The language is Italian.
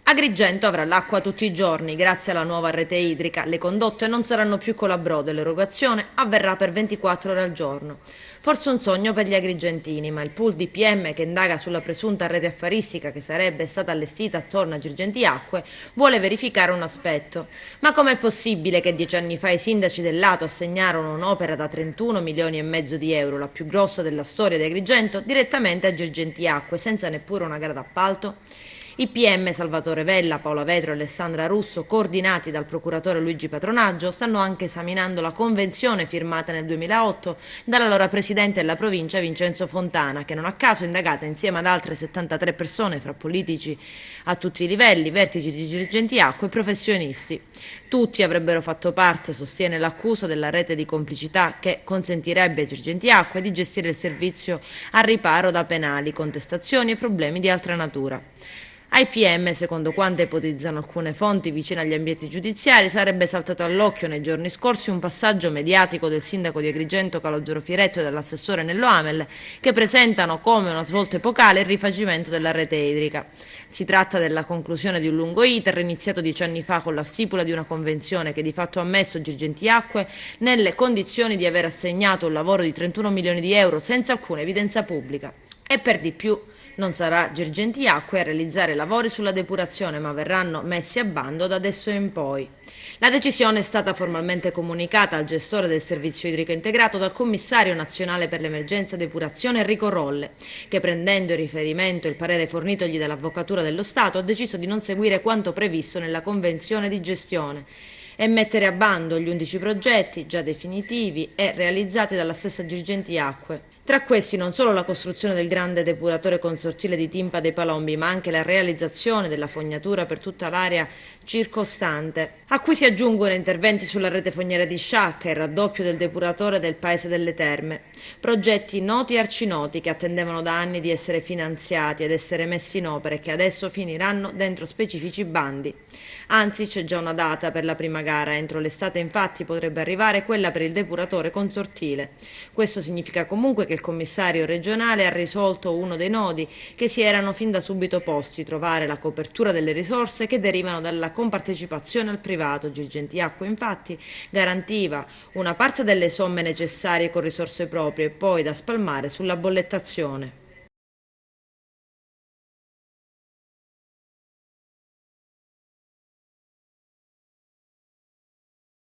Agrigento avrà l'acqua tutti i giorni grazie alla nuova rete idrica. Le condotte non saranno più colabrodo e l'erogazione avverrà per 24 ore al giorno. Forse un sogno per gli agrigentini, ma il pool di PM che indaga sulla presunta rete affaristica che sarebbe stata allestita attorno a Girgenti Acque vuole verificare un aspetto. Ma com'è possibile che 10 anni fa i sindaci del lato assegnarono un'opera da 31 milioni e mezzo di euro, la più grossa della storia di Agrigento, direttamente a Girgenti Acque senza neppure una gara d'appalto? I PM Salvatore Vella, Paola Vetro e Alessandra Russo, coordinati dal procuratore Luigi Patronaggio, stanno anche esaminando la convenzione firmata nel 2008 dall'allora presidente della provincia Vincenzo Fontana, che non a caso è indagata insieme ad altre 73 persone, fra politici a tutti i livelli, vertici di Girgenti Acque e professionisti. Tutti avrebbero fatto parte, sostiene l'accusa, della rete di complicità che consentirebbe a Girgenti Acque di gestire il servizio a riparo da penali, contestazioni e problemi di altra natura. Ai PM, secondo quanto ipotizzano alcune fonti vicine agli ambienti giudiziari, sarebbe saltato all'occhio nei giorni scorsi un passaggio mediatico del sindaco di Agrigento Calogero Firetto e dell'assessore Nello Amel, che presentano come una svolta epocale il rifacimento della rete idrica. Si tratta della conclusione di un lungo iter iniziato 10 anni fa con la stipula di una convenzione che di fatto ha messo Girgenti Acque nelle condizioni di aver assegnato un lavoro di 31 milioni di euro senza alcuna evidenza pubblica. E per di più, non sarà Girgenti Acque a realizzare lavori sulla depurazione, ma verranno messi a bando da adesso in poi. La decisione è stata formalmente comunicata al gestore del servizio idrico integrato dal commissario nazionale per l'emergenza depurazione Enrico Rolle, che prendendo in riferimento il parere fornitogli dall'Avvocatura dello Stato ha deciso di non seguire quanto previsto nella convenzione di gestione e mettere a bando gli 11 progetti già definitivi e realizzati dalla stessa Girgenti Acque. Tra questi non solo la costruzione del grande depuratore consortile di Timpa dei Palombi, ma anche la realizzazione della fognatura per tutta l'area circostante, a cui si aggiungono interventi sulla rete fogniera di Sciacca e il raddoppio del depuratore del Paese delle Terme. Progetti noti e arcinoti che attendevano da anni di essere finanziati ed essere messi in opera e che adesso finiranno dentro specifici bandi. Anzi, c'è già una data per la prima gara, entro l'estate infatti potrebbe arrivare quella per il depuratore consortile. Questo significa comunque che il commissario regionale ha risolto uno dei nodi che si erano fin da subito posti: trovare la copertura delle risorse che derivano dalla compartecipazione al privato. Girgenti Acque infatti garantiva una parte delle somme necessarie con risorse proprie e poi da spalmare sulla bollettazione.